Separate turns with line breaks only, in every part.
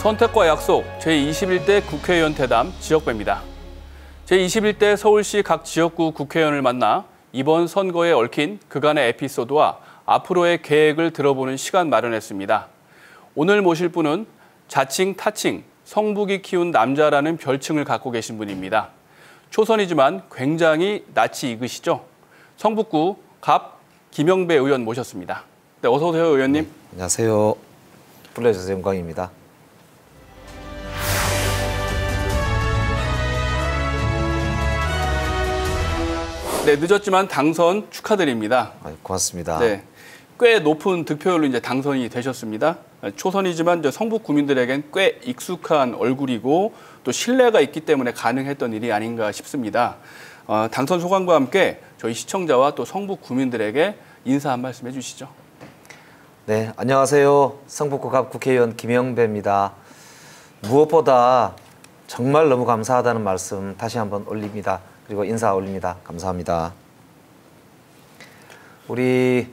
선택과 약속 제21대 국회의원 대담 지역배입니다. 제21대 서울시 각 지역구 국회의원을 만나 이번 선거에 얽힌 그간의 에피소드와 앞으로의 계획을 들어보는 시간 마련했습니다. 오늘 모실 분은 자칭 타칭, 성북이 키운 남자라는 별칭을 갖고 계신 분입니다. 초선이지만 굉장히 낯이 익으시죠? 성북구 갑 김영배 의원 모셨습니다. 네, 어서 오세요, 의원님.
네, 안녕하세요. 불러주셔서 영광입니다.
네, 늦었지만 당선 축하드립니다.
고맙습니다.
네, 꽤 높은 득표율로 이제 당선이 되셨습니다. 초선이지만 이제 성북 구민들에겐 꽤 익숙한 얼굴이고 또 신뢰가 있기 때문에 가능했던 일이 아닌가 싶습니다. 당선 소감과 함께 저희 시청자와 또 성북 구민들에게 인사 한 말씀 해주시죠.
네, 안녕하세요. 성북구 갑 국회의원 김영배입니다. 무엇보다 정말 너무 감사하다는 말씀 다시 한번 올립니다. 그리고 인사 올립니다. 감사합니다. 우리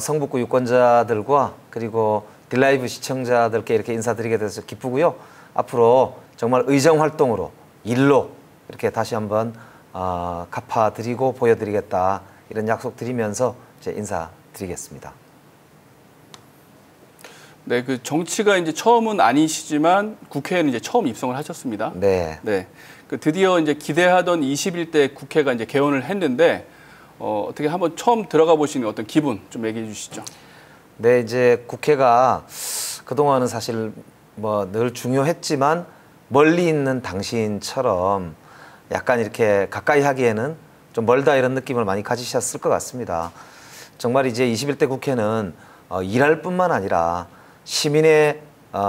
성북구 유권자들과 그리고 딜라이브 시청자들께 이렇게 인사드리게 돼서 기쁘고요. 앞으로 정말 의정 활동으로 일로 이렇게 다시 한번 갚아드리고 보여드리겠다 이런 약속 드리면서 제 인사드리겠습니다.
네, 그 정치가 이제 처음은 아니시지만 국회에는 이제 처음 입성을 하셨습니다.
네.
네. 그 드디어 이제 기대하던 21대 국회가 이제 개원을 했는데 어떻게 한번 처음 들어가 보시는 어떤 기분 좀 얘기해 주시죠.
네, 이제 국회가 그동안은 사실 뭐 늘 중요했지만 멀리 있는 당신처럼 약간 이렇게 가까이 하기에는 좀 멀다 이런 느낌을 많이 가지셨을 것 같습니다. 정말 이제 21대 국회는 일할 뿐만 아니라 시민의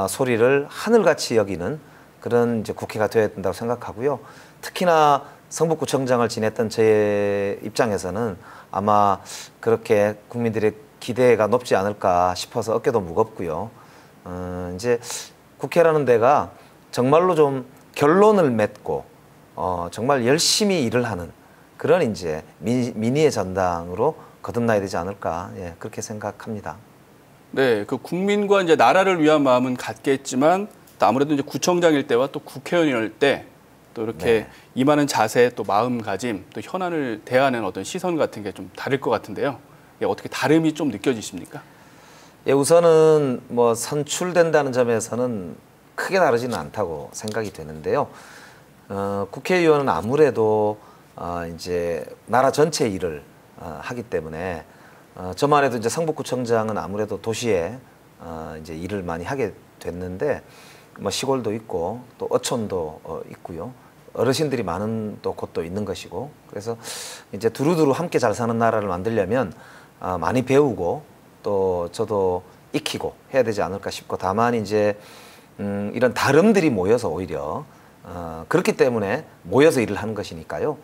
소리를 하늘같이 여기는 그런 이제 국회가 되어야 된다고 생각하고요. 특히나 성북구청장을 지냈던 제 입장에서는 아마 그렇게 국민들의 기대가 높지 않을까 싶어서 어깨도 무겁고요. 이제 국회라는 데가 정말로 좀 결론을 맺고 정말 열심히 일을 하는 그런 이제 민의의 전당으로 거듭나야 되지 않을까, 예, 그렇게 생각합니다.
네, 그 국민과 이제 나라를 위한 마음은 같겠지만 또 아무래도 이제 구청장일 때와 또 국회의원일 때 또 이렇게
네.
임하는 자세, 또 마음가짐, 또 현안을 대하는 어떤 시선 같은 게 좀 다를 것 같은데요. 예, 어떻게 다름이 좀 느껴지십니까?
예, 우선은 뭐 선출된다는 점에서는 크게 다르지는 않다고 생각이 되는데요. 국회의원은 아무래도 이제 나라 전체 일을 하기 때문에 저만 해도 이제 성북구청장은 아무래도 도시에 이제 일을 많이 하게 됐는데 뭐 시골도 있고 또 어촌도 있고요. 어르신들이 많은 또 곳도 있는 것이고 그래서 이제 두루두루 함께 잘 사는 나라를 만들려면 많이 배우고 또 저도 익히고 해야 되지 않을까 싶고 다만 이제 이런 다름들이 모여서 오히려 그렇기 때문에 모여서 일을 하는 것이니까요.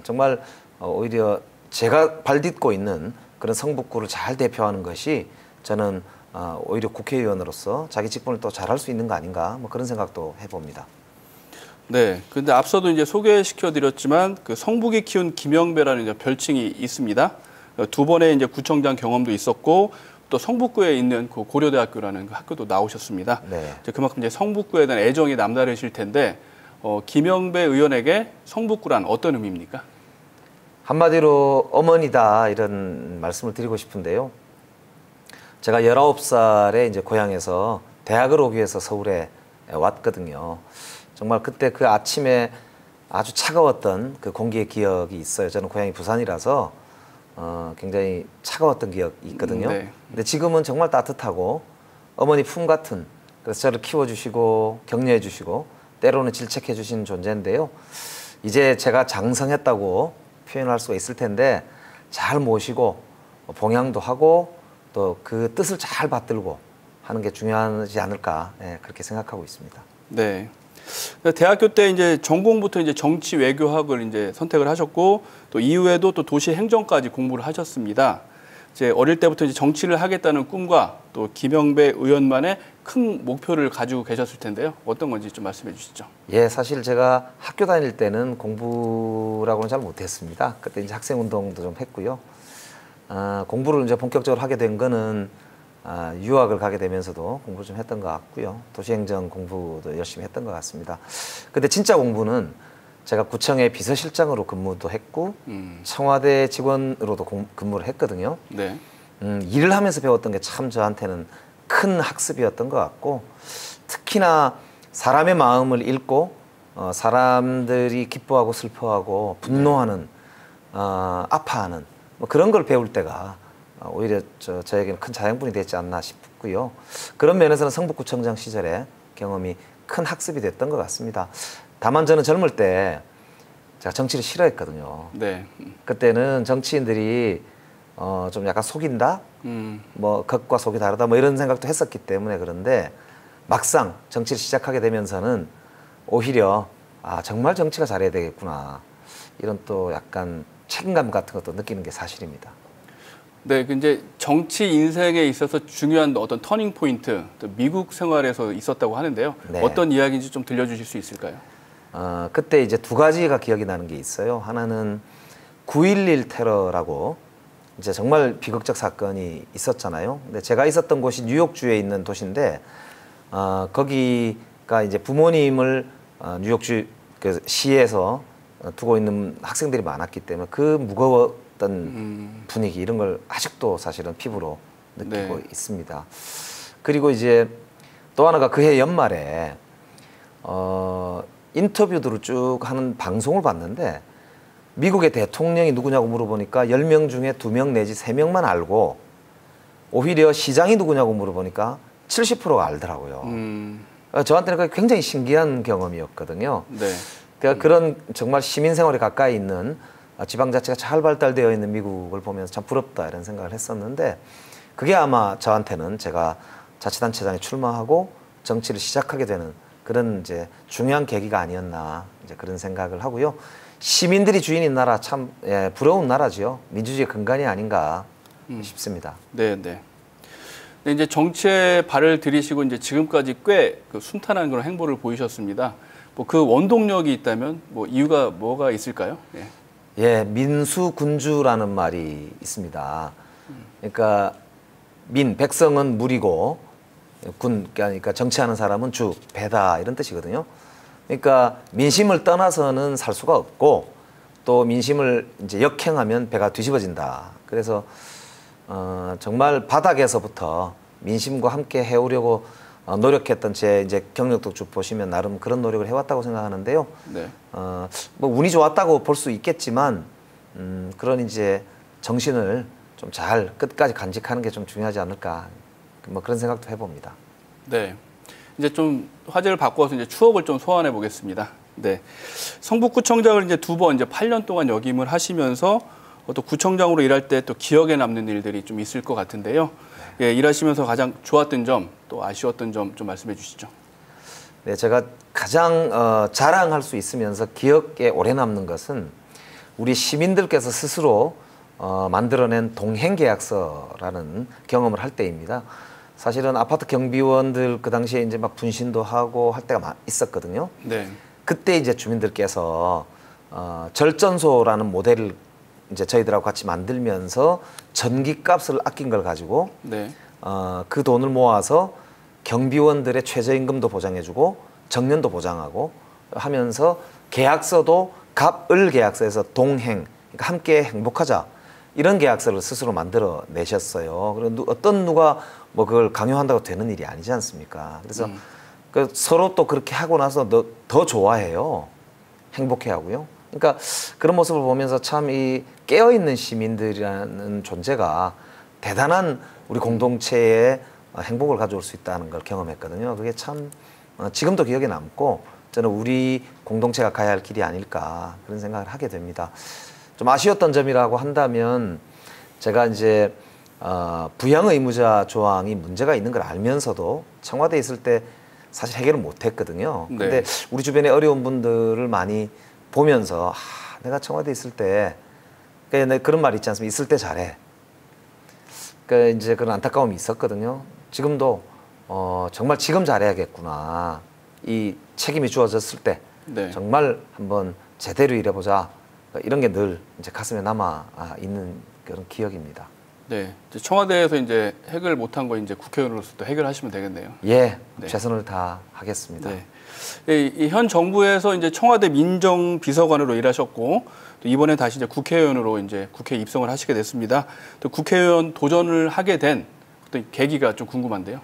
정말 오히려 제가 발딛고 있는 그런 성북구를 잘 대표하는 것이 저는 오히려 국회의원으로서 자기 직분을 또 잘할 수 있는 거 아닌가 뭐 그런 생각도 해봅니다.
네, 근데 앞서도 이제 소개시켜드렸지만 그 성북이 키운 김영배라는 이제 별칭이 있습니다. 두 번의 이제 구청장 경험도 있었고 또 성북구에 있는 그 고려대학교라는 그 학교도 나오셨습니다.
네.
이제 그만큼 이제 성북구에 대한 애정이 남다르실 텐데 김영배 의원에게 성북구란 어떤 의미입니까?
한마디로 어머니다 이런 말씀을 드리고 싶은데요. 제가 19살에 이제 고향에서 대학을 오기 위해서 서울에 왔거든요. 정말 그때 그 아침에 아주 차가웠던 그 공기의 기억이 있어요. 저는 고향이 부산이라서 굉장히 차가웠던 기억이 있거든요.
네.
근데 지금은 정말 따뜻하고 어머니 품 같은 그래서 저를 키워주시고 격려해 주시고 때로는 질책해 주시는 존재인데요. 이제 제가 장성했다고 표현할 수가 있을 텐데 잘 모시고 봉양도 하고 또 그 뜻을 잘 받들고 하는 게 중요하지 않을까, 예, 그렇게 생각하고 있습니다.
네. 대학교 때 이제 전공부터 이제 정치 외교학을 이제 선택을 하셨고 또 이후에도 또 도시 행정까지 공부를 하셨습니다. 이제 어릴 때부터 이제 정치를 하겠다는 꿈과 또 김영배 의원만의 큰 목표를 가지고 계셨을 텐데요. 어떤 건지 좀 말씀해 주시죠.
예, 사실 제가 학교 다닐 때는 공부라고는 잘 못했습니다. 그때 이제 학생 운동도 좀 했고요. 공부를 이제 본격적으로 하게 된 거는 유학을 가게 되면서도 공부를 좀 했던 것 같고요. 도시행정 공부도 열심히 했던 것 같습니다. 근데 진짜 공부는 제가 구청의 비서실장으로 근무도 했고 청와대 직원으로도 근무를 했거든요.
네.
일을 하면서 배웠던 게 참 저한테는 큰 학습이었던 것 같고 특히나 사람의 마음을 읽고 사람들이 기뻐하고 슬퍼하고 분노하는 아파하는 뭐 그런 걸 배울 때가 오히려 저에게는 큰 자양분이 되지 않나 싶고요. 그런 면에서는 성북구청장 시절에 경험이 큰 학습이 됐던 것 같습니다. 다만 저는 젊을 때 제가 정치를 싫어했거든요.
네.
그때는 정치인들이 좀 약간 속인다? 뭐 겉과 속이 다르다? 뭐 이런 생각도 했었기 때문에 그런데 막상 정치를 시작하게 되면서는 오히려 정말 정치가 잘해야 되겠구나. 이런 또 약간 책임감 같은 것도 느끼는 게 사실입니다.
네, 이제 정치 인생에 있어서 중요한 어떤 터닝 포인트, 또 미국 생활에서 있었다고 하는데요.
네.
어떤 이야기인지 좀 들려주실 수 있을까요?
그때 이제 두 가지가 기억이 나는 게 있어요. 하나는 9.11 테러라고 이제 정말 비극적 사건이 있었잖아요. 근데 제가 있었던 곳이 뉴욕주에 있는 도시인데 거기가 이제 부모님을 뉴욕주 그 시에서 두고 있는 학생들이 많았기 때문에 그 무거웠던 분위기 이런 걸 아직도 사실은 피부로 느끼고
네.
있습니다. 그리고 이제 또 하나가 그해 연말에 인터뷰들을 쭉 하는 방송을 봤는데 미국의 대통령이 누구냐고 물어보니까 10명 중에 2명 내지 3명만 알고 오히려 시장이 누구냐고 물어보니까 70%가 알더라고요. 저한테는 그게 굉장히 신기한 경험이었거든요.
네.
그러니까 그런 정말 시민 생활에 가까이 있는 지방자치가 잘 발달되어 있는 미국을 보면서 참 부럽다 이런 생각을 했었는데 그게 아마 저한테는 제가 자치단체장에 출마하고 정치를 시작하게 되는 그런 이제 중요한 계기가 아니었나 이제 그런 생각을 하고요. 시민들이 주인인 나라 참 부러운 나라지요. 민주주의의 근간이 아닌가 싶습니다.
네, 네. 근데 이제 정치에 발을 들이시고 이제 지금까지 꽤 그 순탄한 그런 행보를 보이셨습니다. 뭐 그 원동력이 있다면 뭐 이유가 뭐가 있을까요? 예.
민수군주라는 말이 있습니다. 그러니까 백성은 물이고 그러니까 정치하는 사람은 주, 배다 이런 뜻이거든요. 그러니까 민심을 떠나서는 살 수가 없고 또 민심을 이제 역행하면 배가 뒤집어진다. 그래서 정말 바닥에서부터 민심과 함께 해오려고 노력했던 제 이제 경력도 쭉 보시면 나름 그런 노력을 해왔다고 생각하는데요.
네.
뭐 운이 좋았다고 볼 수 있겠지만 그런 이제 정신을 좀 잘 끝까지 간직하는 게 좀 중요하지 않을까. 뭐 그런 생각도 해봅니다.
네. 이제 좀 화제를 바꿔서 이제 추억을 좀 소환해 보겠습니다. 네. 성북구청장을 이제 2번 이제 8년 동안 역임을 하시면서 또 구청장으로 일할 때 또 기억에 남는 일들이 좀 있을 것 같은데요. 예, 일하시면서 가장 좋았던 점, 또 아쉬웠던 점 좀 말씀해 주시죠.
네, 제가 가장 자랑할 수 있으면서 기억에 오래 남는 것은 우리 시민들께서 스스로 만들어낸 동행계약서라는 경험을 할 때입니다. 사실은 아파트 경비원들 그 당시에 이제 막 분신도 하고 할 때가 있었거든요.
네.
그때 이제 주민들께서 절전소라는 모델을 이제 저희들하고 같이 만들면서 전기값을 아낀 걸 가지고
네.
그 돈을 모아서 경비원들의 최저임금도 보장해주고 정년도 보장하고 하면서 계약서도 갑을 계약서에서 동행, 그러니까 함께 행복하자 이런 계약서를 스스로 만들어 내셨어요. 그리고 어떤 누가 뭐 그걸 강요한다고 되는 일이 아니지 않습니까? 그래서 서로 또 그렇게 하고 나서 더 좋아해요. 행복해하고요. 그러니까 그런 모습을 보면서 참 이 깨어있는 시민들이라는 존재가 대단한 우리 공동체에 행복을 가져올 수 있다는 걸 경험했거든요. 그게 참 지금도 기억에 남고 저는 우리 공동체가 가야 할 길이 아닐까 그런 생각을 하게 됩니다. 좀 아쉬웠던 점이라고 한다면 제가 이제 부양 의무자 조항이 문제가 있는 걸 알면서도 청와대에 있을 때 사실 해결을 못했거든요. 근데 우리 주변에 어려운 분들을 많이 보면서 내가 청와대에 있을 때 그런 말 있지 않습니까? 있을 때 잘해. 그러니까 이제 그런 안타까움이 있었거든요. 지금도 정말 지금 잘해야겠구나. 이 책임이 주어졌을 때 정말 한번 제대로 일해보자. 이런 게 늘 이제 가슴에 남아 있는 그런 기억입니다.
네, 이제 청와대에서 이제 해결 못한 거 이제 국회의원으로서 또 해결하시면 되겠네요.
예,
네.
최선을 다하겠습니다.
네. 현 정부에서 이제 청와대 민정비서관으로 일하셨고 또 이번에 다시 이제 국회의원으로 이제 국회에 입성을 하시게 됐습니다. 또 국회의원 도전을 하게 된 어떤 계기가 좀 궁금한데요.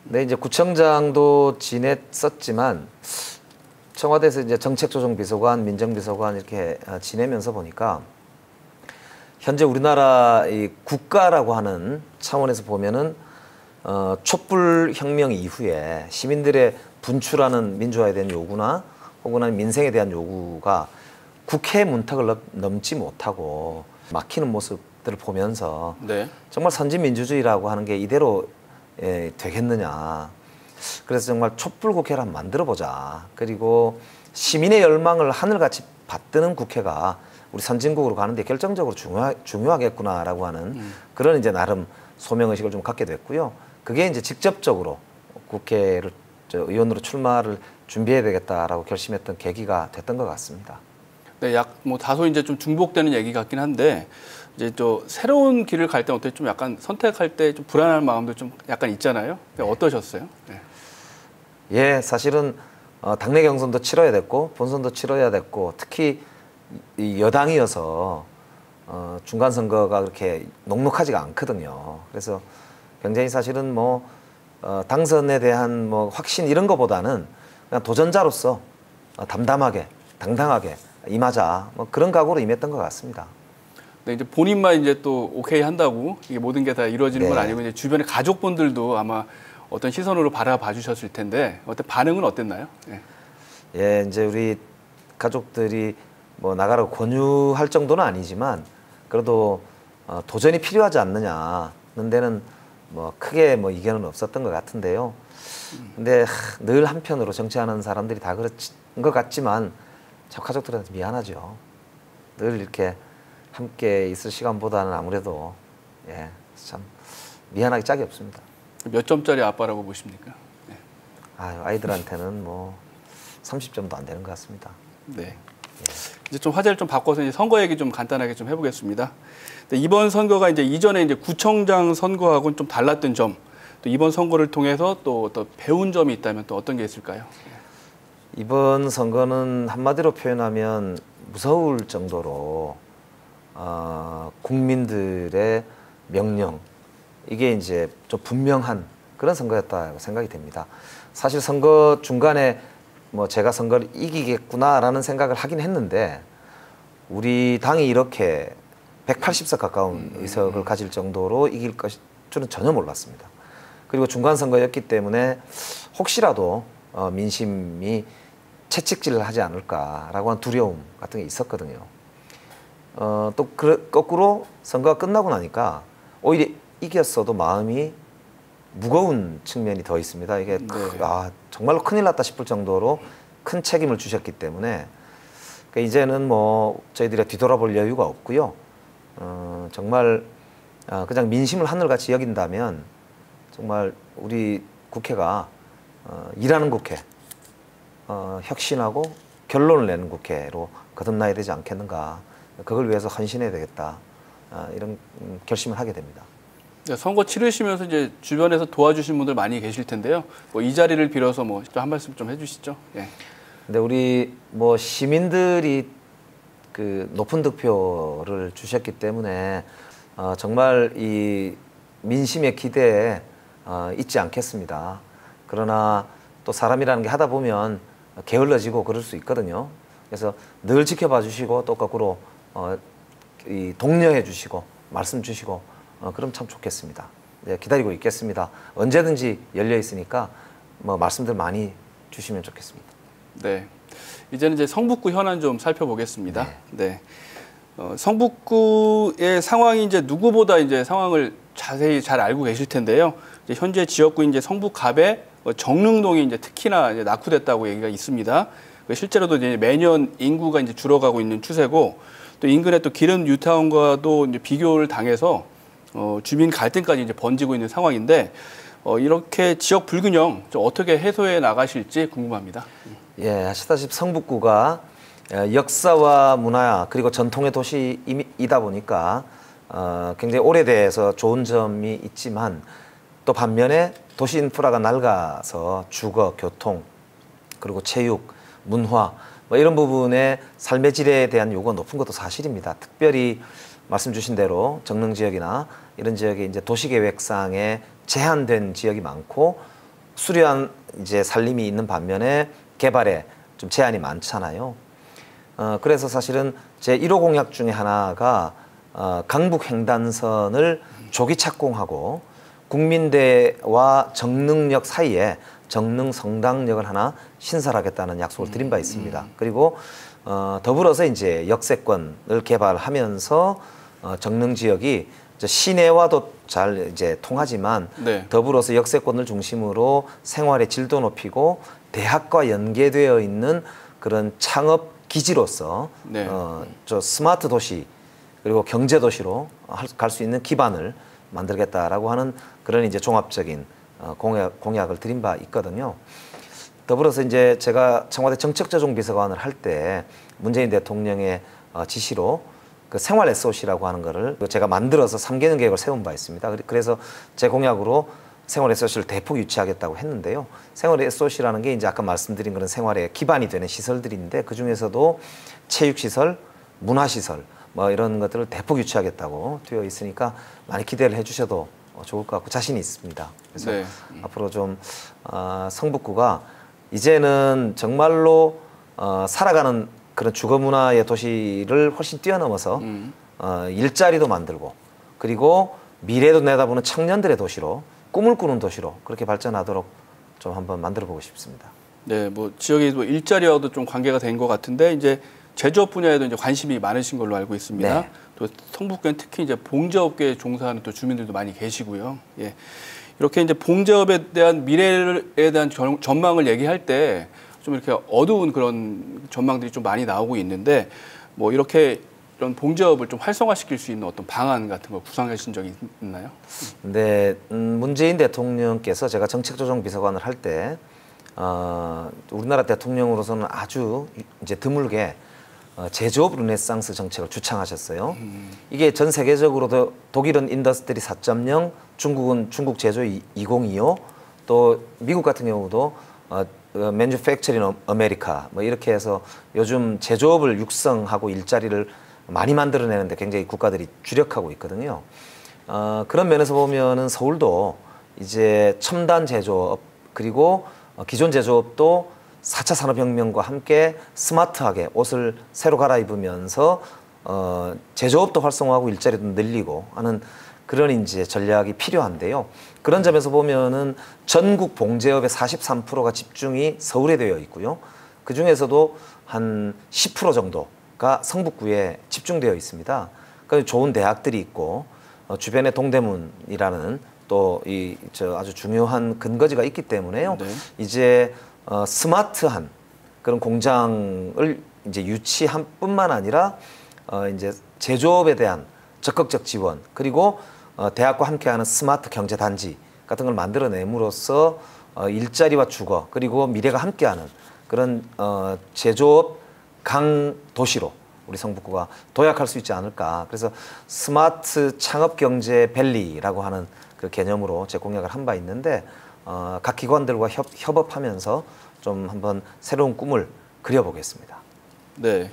네, 이제 구청장도 지냈었지만 청와대에서 이제 정책조정비서관, 민정비서관 이렇게 지내면서 보니까 현재 우리나라 이 국가라고 하는 차원에서 보면은 촛불혁명 이후에 시민들의 분출하는 민주화에 대한 요구나 혹은 민생에 대한 요구가 국회 문턱을 넘지 못하고 막히는 모습들을 보면서
네.
정말 선진민주주의라고 하는 게 이대로 되겠느냐. 그래서 정말 촛불국회를 한번 만들어보자. 그리고 시민의 열망을 하늘같이 받드는 국회가 우리 선진국으로 가는데 결정적으로 중요하겠구나라고 하는 그런 이제 나름 소명의식을 좀 갖게 됐고요. 그게 이제 직접적으로 국회를 의원으로 출마를 준비해야 되겠다라고 결심했던 계기가 됐던 것 같습니다.
네, 뭐 다소 이제 좀 중복되는 얘기 같긴 한데 이제 또 새로운 길을 갈 때 어떻게 좀 약간 선택할 때 좀 불안한 마음도 좀 약간 있잖아요. 어떠셨어요? 네.
예, 사실은 당내 경선도 치러야 됐고 본선도 치러야 됐고 특히 이 여당이어서 중간 선거가 그렇게 녹록하지가 않거든요. 그래서 굉장히 사실은 뭐 당선에 대한 뭐 확신 이런 거보다는 그냥 도전자로서 담담하게 당당하게 임하자 뭐 그런 각오로 임했던 것 같습니다.
네, 이제 본인만 이제 또 오케이 한다고 이게 모든 게 다 이루어지는 건
네.
아니고 이제 주변의 가족분들도 아마 어떤 시선으로 바라봐 주셨을 텐데 어떤 반응은 어땠나요? 네.
예, 이제 우리 가족들이 뭐 나가라고 권유할 정도는 아니지만 그래도 도전이 필요하지 않느냐는 데는 뭐 크게 뭐 이견은 없었던 것 같은데요. 근데 늘 한편으로 정치하는 사람들이 다 그런 것 같지만 저 가족들한테 미안하죠. 늘 이렇게 함께 있을 시간보다는 아무래도 예, 참 미안하기 짝이 없습니다.
몇 점짜리 아빠라고 보십니까? 네.
아이들한테는 뭐 30점도 안 되는 것 같습니다.
네. 이제 좀 화제를 좀 바꿔서 이제 선거 얘기 좀 간단하게 좀 해보겠습니다. 이번 선거가 이제 이전에 이제 구청장 선거하고는 좀 달랐던 점, 또 이번 선거를 통해서 또 배운 점이 있다면 또 어떤 게 있을까요?
이번 선거는 한마디로 표현하면 무서울 정도로 국민들의 명령 이게 이제 좀 분명한 그런 선거였다고 생각이 됩니다. 사실 선거 중간에 뭐 제가 선거를 이기겠구나라는 생각을 하긴 했는데 우리 당이 이렇게 180석 가까운 의석을 가질 정도로 이길 것 줄은 전혀 몰랐습니다. 그리고 중간 선거였기 때문에 혹시라도 민심이 채찍질을 하지 않을까라고 하는 두려움 같은 게 있었거든요. 또 거꾸로 선거가 끝나고 나니까 오히려 이겼어도 마음이 무거운 측면이 더 있습니다. 이게 정말로 큰일 났다 싶을 정도로 큰 책임을 주셨기 때문에 그러니까 이제는 뭐 저희들이 뒤돌아볼 여유가 없고요. 정말 그냥 민심을 하늘같이 여긴다면 정말 우리 국회가 일하는 국회, 혁신하고 결론을 내는 국회로 거듭나야 되지 않겠는가. 그걸 위해서 헌신해야 되겠다. 이런 결심을 하게 됩니다.
선거 치르시면서 이제 주변에서 도와주신 분들 많이 계실 텐데요. 뭐 이 자리를 빌어서 뭐 한 말씀 좀 해주시죠. 예.
근데 우리 뭐 시민들이 그 높은 득표를 주셨기 때문에 정말 이 민심의 기대에 잊지 않겠습니다. 그러나 또 사람이라는 게 하다 보면 게을러지고 그럴 수 있거든요. 그래서 늘 지켜봐 주시고 또 거꾸로 이 독려해 주시고 말씀 주시고 그럼 참 좋겠습니다. 네, 기다리고 있겠습니다. 언제든지 열려 있으니까 뭐 말씀들 많이 주시면 좋겠습니다.
네, 이제는 이제 성북구 현안 좀 살펴보겠습니다. 네, 성북구의 상황이 이제 누구보다 이제 상황을 자세히 잘 알고 계실 텐데요. 이제 현재 지역구인 이제 성북갑에 정릉동이 이제 특히나 이제 낙후됐다고 얘기가 있습니다. 실제로도 이제 매년 인구가 이제 줄어가고 있는 추세고 또 인근에 또 기름 뉴타운과도 이제 비교를 당해서 주민 갈등까지 이제 번지고 있는 상황인데 이렇게 지역 불균형 좀 어떻게 해소해 나가실지 궁금합니다.
예, 아시다시피 성북구가 역사와 문화 그리고 전통의 도시이다 보니까 굉장히 오래돼서 좋은 점이 있지만 또 반면에 도시 인프라가 낡아서 주거, 교통, 그리고 체육, 문화 뭐 이런 부분에 삶의 질에 대한 요구가 높은 것도 사실입니다. 특별히 말씀 주신 대로 정릉 지역이나 이런 지역에 이제 도시계획상에 제한된 지역이 많고 수려한 이제 산림이 있는 반면에 개발에 좀 제한이 많잖아요. 그래서 사실은 제 1호 공약 중에 하나가 강북 횡단선을 조기 착공하고 국민대와 정릉역 사이에 정릉 성당역을 하나 신설하겠다는 약속을 드린 바 있습니다. 그리고 더불어서 이제 역세권을 개발하면서 정릉 지역이 시내와도 잘 이제 통하지만
네.
더불어서 역세권을 중심으로 생활의 질도 높이고 대학과 연계되어 있는 그런 창업 기지로서
네.
저 스마트 도시 그리고 경제 도시로 갈 수 있는 기반을 만들겠다라고 하는 그런 이제 종합적인 공약을 드린 바 있거든요. 더불어서 이제 제가 청와대 정책조정비서관을 할 때 문재인 대통령의 지시로 그 생활 SOC라고 하는 거를 제가 만들어서 3개년 계획을 세운 바 있습니다. 그래서 제 공약으로 생활 SOC를 대폭 유치하겠다고 했는데요. 생활 SOC라는 게 이제 아까 말씀드린 그런 생활의 기반이 되는 시설들인데 그 중에서도 체육시설, 문화시설 뭐 이런 것들을 대폭 유치하겠다고 되어 있으니까 많이 기대를 해주셔도 좋을 것 같고 자신이 있습니다. 그래서
네.
앞으로 좀 성북구가 이제는 정말로 살아가는 그런 주거 문화의 도시를 훨씬 뛰어넘어서 일자리도 만들고 그리고 미래도 내다보는 청년들의 도시로 꿈을 꾸는 도시로 그렇게 발전하도록 좀 한번 만들어 보고 싶습니다.
네, 뭐 지역의 뭐 일자리와도 좀 관계가 된 것 같은데 이제 제조업 분야에도 이제 관심이 많으신 걸로 알고 있습니다.
네.
또 성북구는 특히 이제 봉제업계에 종사하는 또 주민들도 많이 계시고요. 예. 이렇게 이제 봉제업에 대한 미래에 대한 전망을 얘기할 때 좀 이렇게 어두운 그런 전망들이 좀 많이 나오고 있는데 뭐 이렇게 이런 봉제업을 좀 활성화시킬 수 있는 어떤 방안 같은 걸 구상하신 적이 있나요?
네, 문재인 대통령께서 제가 정책조정비서관을 할 때 우리나라 대통령으로서는 아주 이제 드물게 제조업 르네상스 정책을 주창하셨어요. 이게 전 세계적으로도 독일은 인더스트리 4.0, 중국은 중국 제조 2025, 또 미국 같은 경우도 Manufacturing America 뭐 이렇게 해서 요즘 제조업을 육성하고 일자리를 많이 만들어내는데 굉장히 국가들이 주력하고 있거든요. 그런 면에서 보면은 서울도 이제 첨단 제조업 그리고 기존 제조업도 4차 산업혁명과 함께 스마트하게 옷을 새로 갈아입으면서 제조업도 활성화하고 일자리도 늘리고 하는 그런 이제 전략이 필요한데요. 그런 점에서 보면은 전국 봉제업의 43%가 집중이 서울에 되어 있고요. 그 중에서도 한 10% 정도가 성북구에 집중되어 있습니다. 그러니까 좋은 대학들이 있고 주변에 동대문이라는 또 이 아주 중요한 근거지가 있기 때문에요.
네.
이제 스마트한 그런 공장을 이제 유치한 뿐만 아니라 이제 제조업에 대한 적극적 지원 그리고 대학과 함께하는 스마트 경제 단지 같은 걸 만들어냄으로써 일자리와 주거 그리고 미래가 함께하는 그런 제조업 강도시로 우리 성북구가 도약할 수 있지 않을까. 그래서 스마트 창업 경제 밸리라고 하는 그 개념으로 제 공약을 한 바 있는데 각 기관들과 협업하면서 좀 한번 새로운 꿈을 그려보겠습니다.
네.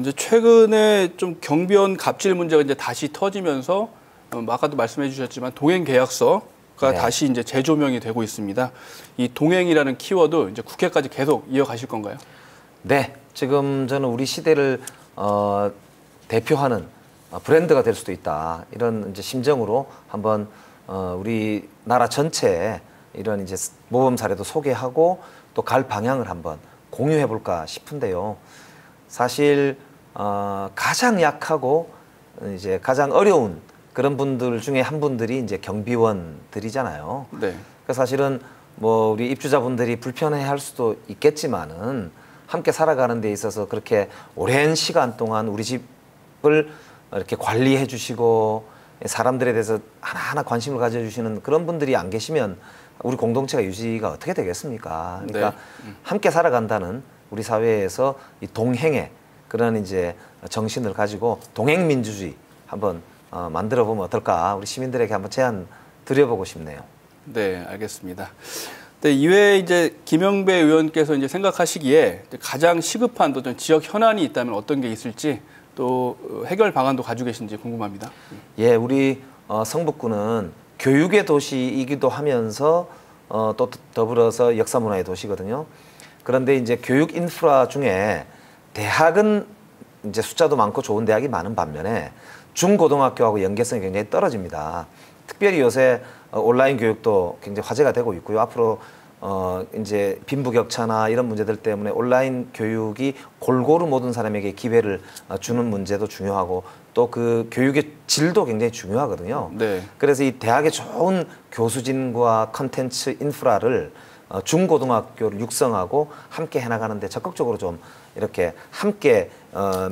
이제 최근에 좀 경비원 갑질 문제가 이제 다시 터지면서 아까도 말씀해 주셨지만 동행 계약서가
네.
다시 이제 재조명이 되고 있습니다. 이 동행이라는 키워드 이제 국회까지 계속 이어가실 건가요?
네, 지금 저는 우리 시대를 대표하는 브랜드가 될 수도 있다 이런 이제 심정으로 한번 우리 나라 전체에 이런 이제 모범 사례도 소개하고 또 갈 방향을 한번 공유해 볼까 싶은데요. 사실 가장 약하고 이제 가장 어려운 그런 분들 중에 한 분들이 이제 경비원들이잖아요.
네.
그러니까 사실은 뭐 우리 입주자분들이 불편해할 수도 있겠지만은 함께 살아가는 데 있어서 그렇게 오랜 시간 동안 우리 집을 이렇게 관리해 주시고 사람들에 대해서 하나하나 관심을 가져주시는 그런 분들이 안 계시면 우리 공동체가 유지가 어떻게 되겠습니까? 그러니까
네.
함께 살아간다는 우리 사회에서 이 동행의 그런 이제 정신을 가지고 동행민주주의 한번 만들어 보면 어떨까? 우리 시민들에게 한번 제안 드려보고 싶네요.
네, 알겠습니다. 네, 이외에 이제 김영배 의원께서 이제 생각하시기에 가장 시급한 또 지역 현안이 있다면 어떤 게 있을지 또 해결 방안도 가지고 계신지 궁금합니다.
예, 우리 성북구는 교육의 도시이기도 하면서 또 더불어서 역사문화의 도시거든요. 그런데 이제 교육 인프라 중에 대학은 이제 숫자도 많고 좋은 대학이 많은 반면에 중고등학교하고 연계성이 굉장히 떨어집니다. 특별히 요새 온라인 교육도 굉장히 화제가 되고 있고요. 앞으로 이제 빈부격차나 이런 문제들 때문에 온라인 교육이 골고루 모든 사람에게 기회를 주는 문제도 중요하고 또 그 교육의 질도 굉장히 중요하거든요.
네.
그래서 이 대학의 좋은 교수진과 컨텐츠 인프라를 중고등학교를 육성하고 함께 해나가는데 적극적으로 좀 이렇게 함께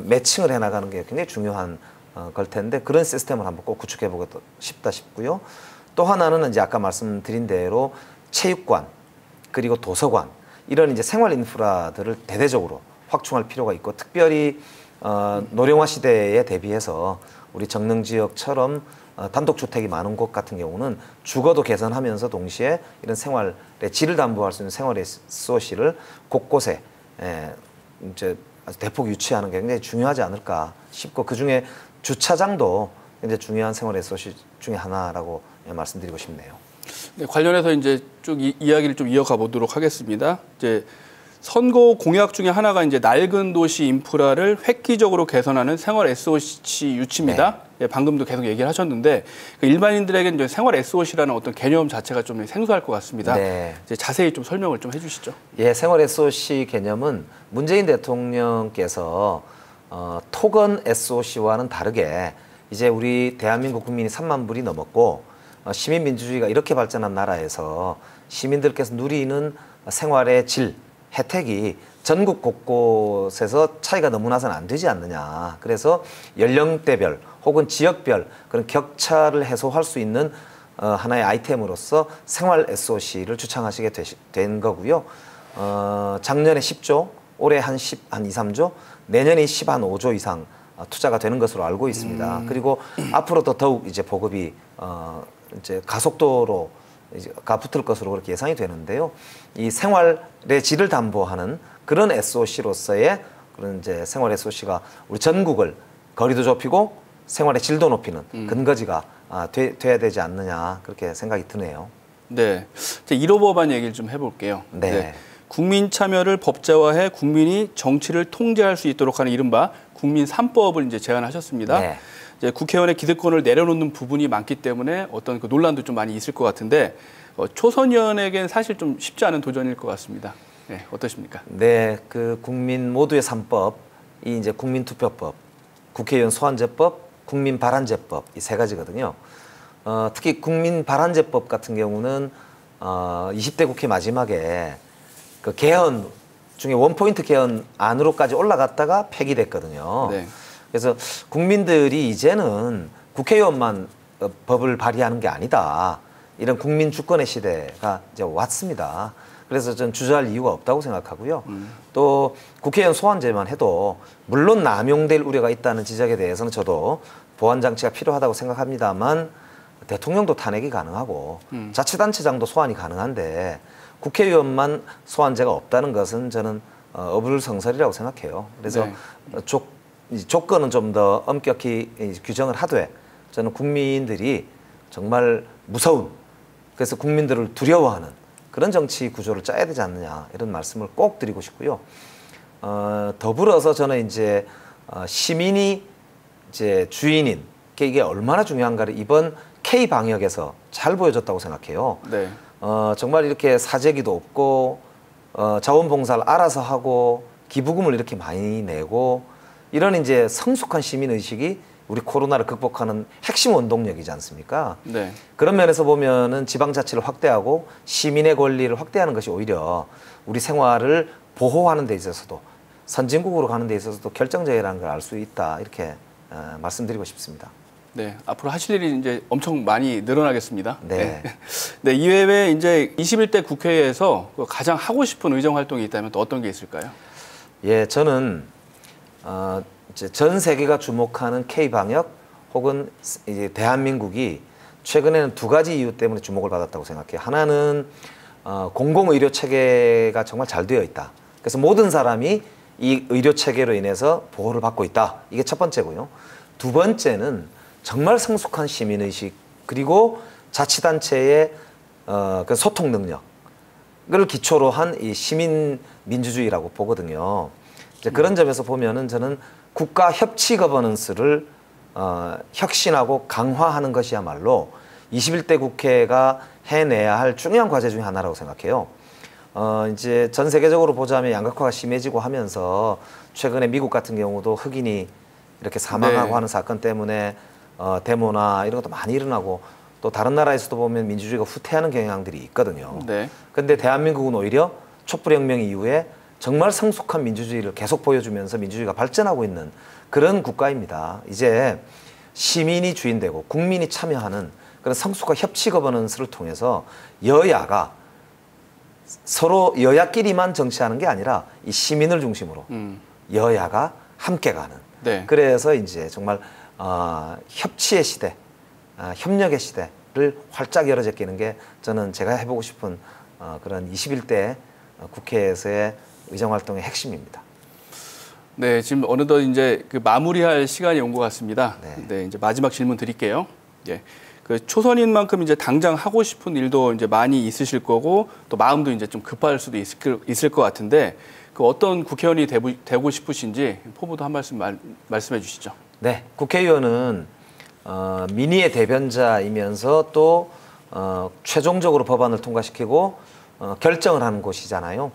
매칭을 해나가는 게 굉장히 중요한 걸 텐데 그런 시스템을 한번 꼭 구축해 보고 싶다 싶고요. 또 하나는 이제 아까 말씀드린 대로 체육관 그리고 도서관 이런 이제 생활 인프라들을 대대적으로 확충할 필요가 있고 특별히 노령화 시대에 대비해서 우리 정릉 지역처럼 단독주택이 많은 곳 같은 경우는 주거도 개선하면서 동시에 이런 생활의 질을 담보할 수 있는 생활의 SOC를 곳곳에 이제 아주 대폭 유치하는 게 굉장히 중요하지 않을까 싶고 그중에 주차장도 굉장히 중요한 생활의 SOC 중에 하나라고 말씀드리고 싶네요.
네, 관련해서 이제 쭉 이야기를 좀 이어가 보도록 하겠습니다. 이제 선거 공약 중에 하나가 이제 낡은 도시 인프라를 획기적으로 개선하는 생활 SOC 유치입니다. 네. 예, 방금도 계속 얘기를 하셨는데 일반인들에게는 이제 생활 SOC라는 어떤 개념 자체가 좀 생소할 것 같습니다. 네. 이제 자세히 좀 설명을 좀 해주시죠.
예, 생활 SOC 개념은 문재인 대통령께서 토건 SOC와는 다르게 이제 우리 대한민국 국민이 3만 불이 넘었고 시민민주주의가 이렇게 발전한 나라에서 시민들께서 누리는 생활의 질, 혜택이 전국 곳곳에서 차이가 너무 나서는 안 되지 않느냐. 그래서 연령대별 혹은 지역별 그런 격차를 해소할 수 있는 하나의 아이템으로서 생활 SOC를 주창하시게 된 거고요. 작년에 10조, 올해 한 2, 3조, 내년에 5조 이상 투자가 되는 것으로 알고 있습니다. 그리고 앞으로도 더욱 이제 보급이 이제 가속도로 가 붙을 것으로 그렇게 예상이 되는데요. 이 생활의 질을 담보하는 그런 SOC로서의 그런 이제 생활 SOC가 우리 전국을 거리도 좁히고 생활의 질도 높이는 근거지가 돼야 되지 않느냐 그렇게 생각이 드네요.
네, 이제 1호 법안 얘기를 좀 해볼게요.
네.
네. 국민 참여를 법제화해 국민이 정치를 통제할 수 있도록 하는 이른바 국민 3법을 이제 제안하셨습니다. 네. 이제 국회의원의 기득권을 내려놓는 부분이 많기 때문에 어떤 그 논란도 좀 많이 있을 것 같은데 초선 의원에겐 사실 좀 쉽지 않은 도전일 것 같습니다. 네, 어떠십니까?
네, 그 국민 모두의 3법이 이제 국민투표법, 국회의원 소환제법, 국민발안제법 이 세 가지거든요. 특히 국민발안제법 같은 경우는 20대 국회 마지막에 그 개헌 중에 원포인트 개헌 안으로까지 올라갔다가 폐기됐거든요. 네. 그래서 국민들이 이제는 국회의원만 법을 발의하는 게 아니다. 이런 국민 주권의 시대가 이제 왔습니다. 그래서 저는 주저할 이유가 없다고 생각하고요. 또 국회의원 소환제만 해도 물론 남용될 우려가 있다는 지적에 대해서는 저도 보완 장치가 필요하다고 생각합니다만 대통령도 탄핵이 가능하고 자치단체장도 소환이 가능한데 국회의원만 소환제가 없다는 것은 저는 어불성설이라고 생각해요. 그래서 네. 조건은 좀 더 엄격히 규정을 하되 저는 국민들이 정말 무서운 그래서 국민들을 두려워하는 그런 정치 구조를 짜야 되지 않느냐 이런 말씀을 꼭 드리고 싶고요. 더불어서 저는 이제 시민이 이제 주인인 이게 얼마나 중요한가를 이번 K 방역에서 잘 보여줬다고 생각해요. 네. 정말 이렇게 사재기도 없고 자원봉사를 알아서 하고 기부금을 이렇게 많이 내고 이런 이제 성숙한 시민 의식이 우리 코로나를 극복하는 핵심 원동력이지 않습니까? 네. 그런 면에서 보면은 지방자치를 확대하고 시민의 권리를 확대하는 것이 오히려 우리 생활을 보호하는 데 있어서도 선진국으로 가는 데 있어서도 결정적이라는 걸 알 수 있다 이렇게 말씀드리고 싶습니다.
네, 앞으로 하실 일이 이제 엄청 많이 늘어나겠습니다.
네.
네, 이외에 이제 21대 국회에서 가장 하고 싶은 의정 활동이 있다면 또 어떤 게 있을까요?
예, 저는 이제 전 세계가 주목하는 K 방역 혹은 이제 대한민국이 최근에는 두 가지 이유 때문에 주목을 받았다고 생각해요. 하나는 공공의료 체계가 정말 잘 되어 있다. 그래서 모든 사람이 이 의료 체계로 인해서 보호를 받고 있다. 이게 첫 번째고요. 두 번째는 정말 성숙한 시민의식 그리고 자치단체의 그 소통 능력을 기초로 한 이 시민 민주주의라고 보거든요. 이제 그런 점에서 보면은 저는 국가 협치 거버넌스를 혁신하고 강화하는 것이야말로 21대 국회가 해내야 할 중요한 과제 중에 하나라고 생각해요. 이제 전 세계적으로 보자면 양극화가 심해지고 하면서 최근에 미국 같은 경우도 흑인이 이렇게 사망하고
네.
하는 사건 때문에 데모나 이런 것도 많이 일어나고 또 다른 나라에서도 보면 민주주의가 후퇴하는 경향들이 있거든요.
네.
근데 대한민국은 오히려 촛불혁명 이후에 정말 성숙한 민주주의를 계속 보여주면서 민주주의가 발전하고 있는 그런 국가입니다. 이제 시민이 주인되고 국민이 참여하는 그런 성숙한 협치 거버넌스를 통해서 여야가 서로 여야끼리만 정치하는 게 아니라 이 시민을 중심으로 여야가 함께 가는.
네.
그래서 이제 정말 협치의 시대, 협력의 시대를 활짝 열어 제끼는 게 저는 제가 해보고 싶은 그런 21대 국회에서의 의정활동의 핵심입니다.
네, 지금 어느덧 이제 그 마무리할 시간이 온 것 같습니다.
네.
네, 이제 마지막 질문 드릴게요. 예. 그 초선인만큼 이제 당장 하고 싶은 일도 이제 많이 있으실 거고 또 마음도 이제 좀 급할 수도 있을 것 같은데 그 어떤 국회의원이 되고 싶으신지 포부도 한 말씀 말씀해 주시죠.
네, 국회의원은 민의의 대변자이면서 또 최종적으로 법안을 통과시키고 결정을 하는 곳이잖아요.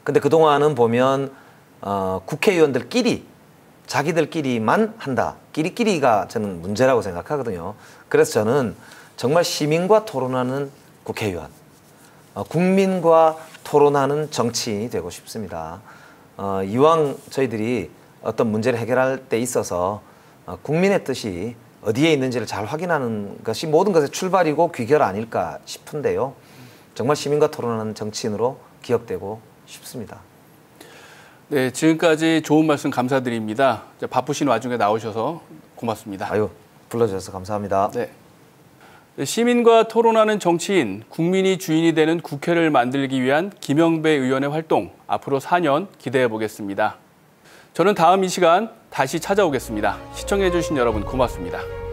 근데 그동안은 보면 국회의원들끼리 자기들끼리만 한다. 끼리끼리가 저는 문제라고 생각하거든요. 그래서 저는 정말 시민과 토론하는 국회의원, 국민과 토론하는 정치인이 되고 싶습니다. 이왕 저희들이 어떤 문제를 해결할 때 있어서 국민의 뜻이 어디에 있는지를 잘 확인하는 것이 모든 것의 출발이고 귀결 아닐까 싶은데요. 정말 시민과 토론하는 정치인으로 기억되고 싶습니다.
네, 지금까지 좋은 말씀 감사드립니다. 바쁘신 와중에 나오셔서 고맙습니다.
아유, 불러주셔서 감사합니다.
네. 시민과 토론하는 정치인, 국민이 주인이 되는 국회를 만들기 위한 김영배 의원의 활동, 앞으로 4년 기대해 보겠습니다. 저는 다음 이 시간 다시 찾아오겠습니다. 시청해 주신 여러분 고맙습니다.